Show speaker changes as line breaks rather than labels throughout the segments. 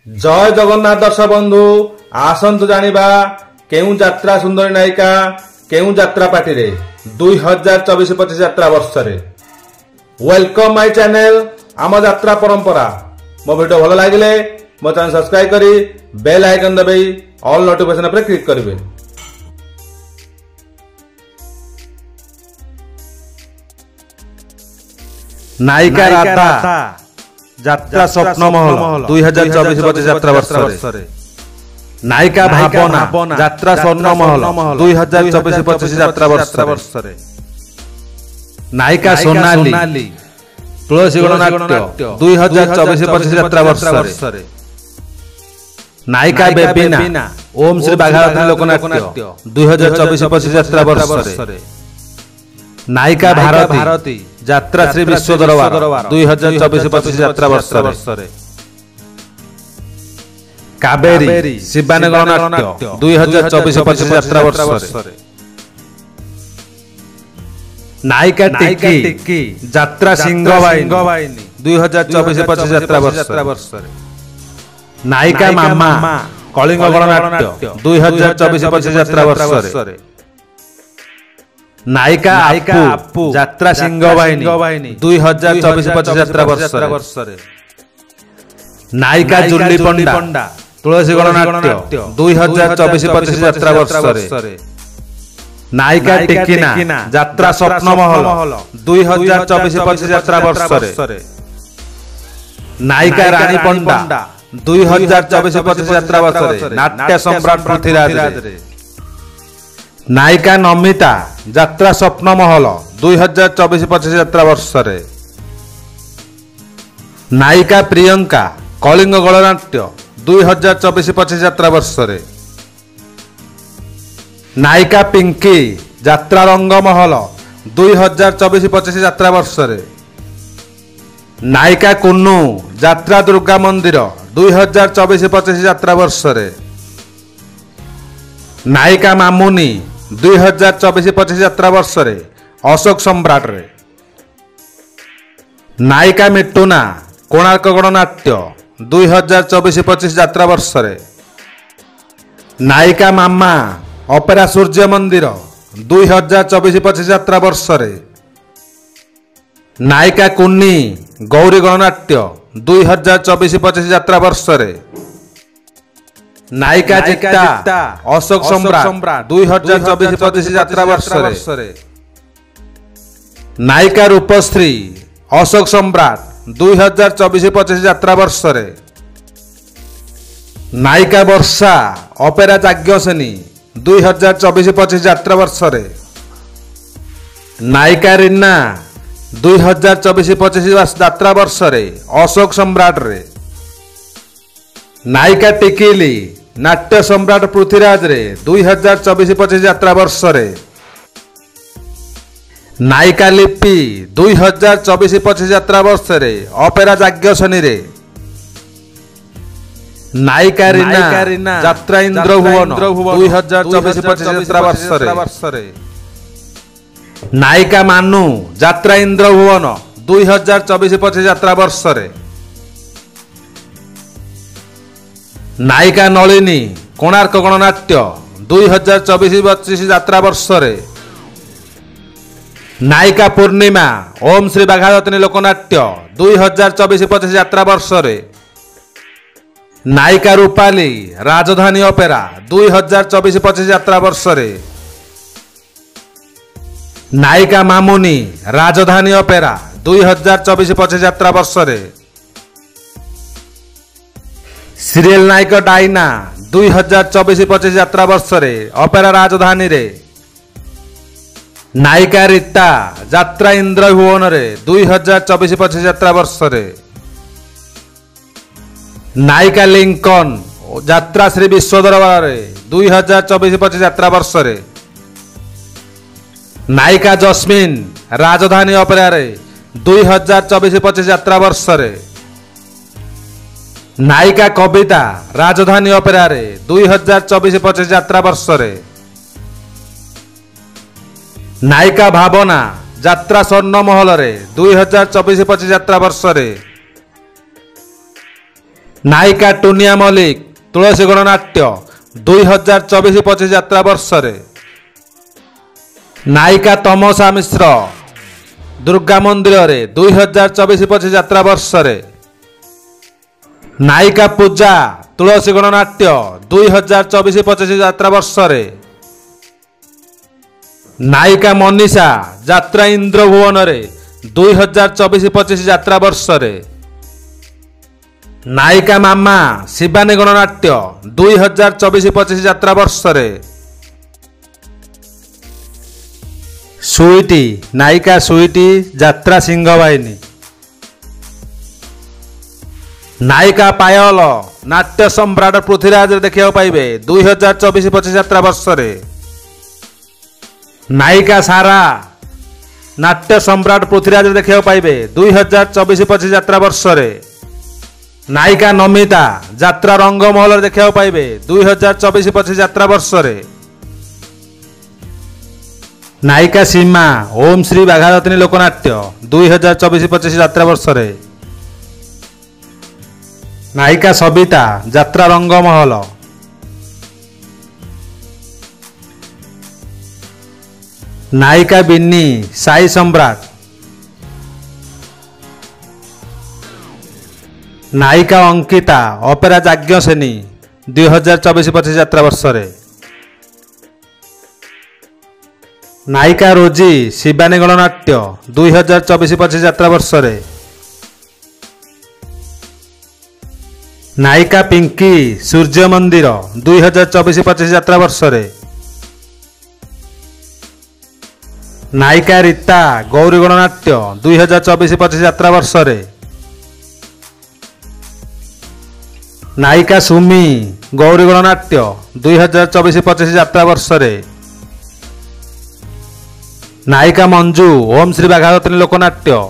जय जगन्नाथ दर्शक बंधु आसंतु जानिबा केउ यात्रा सुंदरी नायिका केउ यात्रा पार्टी रे 2024-25 यात्रा वर्ष रे वेलकम माय चैनल आम यात्रा परंपरा। मो वीडियो भल लागिले मो चैनल सब्सक्राइब करी बेल आइकन दबे ऑल नोटिफिकेशन पर क्लिक करिवे। नायिका राधा यात्रा स्वप्न महल 2024-25 यात्रा वर्ष रे नायिका भावना यात्रा स्वर्ण महल 2024-25 यात्रा वर्ष रे नायिका सोनाली तुलसी गणनाट्य 2024-25 यात्रा वर्ष रे नायिका बेबिना ओम श्री बाघावती लोकनाट्य 2024-25 यात्रा वर्ष रे नायिका भारती यात्रा श्री विश्व दरबार 2024-25 यात्रा वर्ष रे कावेरी शिवानी गणनाट्य 2024-25 यात्रा वर्ष रे नायिका टिकी यात्रा सिंहवाहिनी 2024-25 यात्रा वर्ष रे नायिका मामा कलिंग गणनाट्य 2024-25 यात्रा वर्ष रे नायिका आपू यात्रा सिंहवाहिनी 2024-25 यात्रा वर्ष रे नायिका जुली पंडा तुलसी गणनाट्य 2024-25 यात्रा वर्ष रे नायिका टिकिना यात्रा स्वप्न महल 2024-25 यात्रा वर्ष रे नायिका रानी पंडा 2024-25 यात्रा वर्ष रे नाट्य सम्राट पृथ्वीराज रे नायिका नमिता यात्रा स्वप्न महल 2024-25 यात्रा वर्ष रे नायिका प्रियंका कलिंग गणनाट्य 2024-25 यात्रा वर्ष रे नायिका पिंकी यात्रा रंग महल 2024-25 यात्रा वर्ष रे नायिका कुन्नू यात्रा दुर्गा मंदिर 2024-25 यात्रा वर्ष रे नायिका मामुनी 2024-25 यात्रा वर्ष रे अशोक सम्राट रे नायिका मिटुना कोणार्क गणनाट्य 2024-25 यात्रा वर्ष रे नायिका मामा ऑपेरा सूर्य मंदिर 2024-25 यात्रा वर्ष रे नायिका कुन्नी गौरी गणनाट्य 2024-25 यात्रा वर्ष रे नायिका जिता अशोक सम्राट 2024-25 यात्रा वर्ष रे नायिका रूपश्री अशोक सम्राट 2024-25 यात्रा वर्ष रे नायिका वर्षा ऑपेरा जाग्ञसेनी 2024-25 यात्रा वर्ष रे नायिका रीना 2024-25 यात्रा वर्ष रे अशोक सम्राट रे नायिका टिकिली नाट्य सम्राट पृथ्वीराज रे 2024-25 यात्रा वर्ष रे नायिका लिपि 2024-25 यात्रा वर्ष रे ऑपेरा जाग्ञसेनी रे नायिका रीना यात्रा इंद्रभुवन 2024-25 यात्रा वर्ष रे नायिका मानु यात्रा इंद्रभुवन 2024-25 यात्रा वर्ष रे नायिका नलिनी कोणार्क गणनाट्य 2024-25 यात्रा वर्ष रे नायिका पूर्णिमा ओम श्री बाघावती लोकनाट्य 2024-25 यात्रा वर्ष रे नायिका रूपाली राजधानी ऑपेरा 2024-25 यात्रा वर्ष रे नायिका मामुनी राजधानी ऑपेरा 2024-25 यात्रा वर्ष रे सीरियल नायिका डाइना 2024-25 यात्रा वर्ष रे ऑपेरा राजधानी रे नायिका रीता यात्रा इंद्रभुवन रे 2024-25 यात्रा वर्ष रे नायिका लिंकन यात्रा श्री विश्व दरबार रे 2024-25 यात्रा वर्ष रे नायिका जस्मिन राजधानी ऑपेरा रे 2024-25 यात्रा वर्ष रे नायिका कविता राजधानी ऑपेरा रे 2024-25 यात्रा वर्ष रे नायिका भावना यात्रा स्वर्ण महल रे 2024-25 यात्रा वर्ष रे नायिका टुनिया मल्लिक तुलसी गणनाट्य 2024-25 यात्रा वर्ष रे। नायिका तमसा मिश्र दुर्गा मंदिर रे 2024-25 यात्रा वर्ष रे। नायिका पूजा तुलसी गणनाट्य 2024-25 यात्रा वर्ष रे। नायिका मनीषा यात्रा इंद्रभुवन रे 2024-25 यात्रा वर्ष रे। नायिका मामा शिवानी गणनाट्य 2024-25 यात्रा वर्ष रे। सुईटी नायिका सुईटी यात्रा सिंहवाहिनी। नायिका पायल नाट्य सम्राट पृथ्वीराज देखा पाइबे 2024-25 यात्रा वर्ष रे। नायिका सारा नाट्य सम्राट पृथ्वीराज देखा पाइबे 2024-25 यात्रा वर्ष रे। नायिका नमिता यात्रा रंगमहल देखा पाइबे 2024-25 यात्रा वर्ष रे। नायिका सीमा ओम श्री बाघारथिनी लोकनाट्य 2024-25 यात्रा वर्ष रे। नायिका सबिता यात्रा रंगमहल। नायिका बिन्नी साई सम्राट। नायिका अंकिता अपेरा जाज्ञसेनी 2024-25 यात्रा वर्ष रे। नायिका रोजी शिवानी गणनाट्य 2024-25 यात्रा वर्ष रे। नायिका पिंकी सूर्य मंदिर 2024-25 यात्रा वर्ष रे। नायिका रीता गौरी गणनाट्य 2024-25 यात्रा वर्ष रे। नायिका सुमी गौरी गणनाट्य 2024-25 यात्रा वर्ष रे। नायिका मंजू ओम श्री बाघारथिनी लोकनाट्य।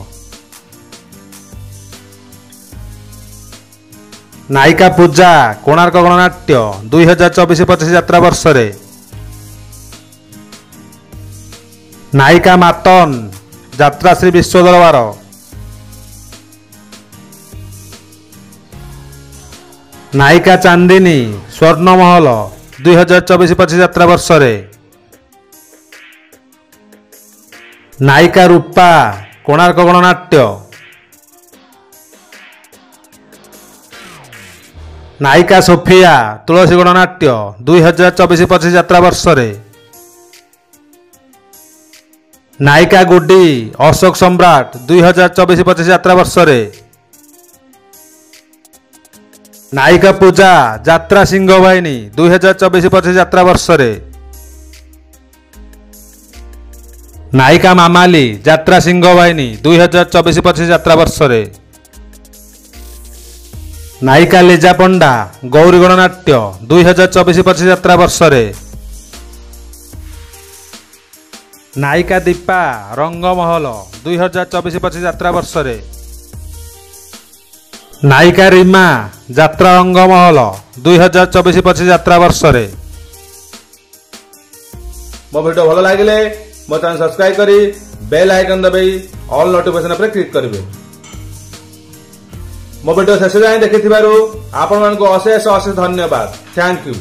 नायिका पूजा कोणार्क गणनाट्य 2024-25 यात्रा वर्ष रे। नायिका मातन यात्रा श्री विश्व दरबार। नायिका चांदिनी स्वर्णमहल 2024-25 यात्रा वर्ष रे। नायिका रूपा कोणार्क गणनाट्य। नायिका सोफिया तुलसी गणनाट्य 2024-25 यात्रा वर्ष रे। नायिका गुड्डी अशोक सम्राट 2024-25 यात्रा वर्ष रे। नायिका पूजा यात्रा सिंहवाहिनी 2024-25 यात्रा वर्ष रे। नायिका मामाली यात्रा सिंहवाहिनी 2024-25 यात्रा वर्ष रे। नायिका लीजा पंडा गौरी गणनाट्य 2024-25 यात्रा वर्ष रे। नायिका दीपा रंगमहल 2024-25 यात्रा वर्ष रे। नायिका रीमा यात्रा रंगमहल 2024-25 यात्रा वर्ष रे। मो वीडियो भल लगे मो चैनल सब्सक्राइब करी बेल आइकन दबाई ऑल नोटिफिकेशन पर क्लिक करेंगे। मो वीडियो शेष जाए देखि आपण मानको अशेष अशेष धन्यवाद। Thank you.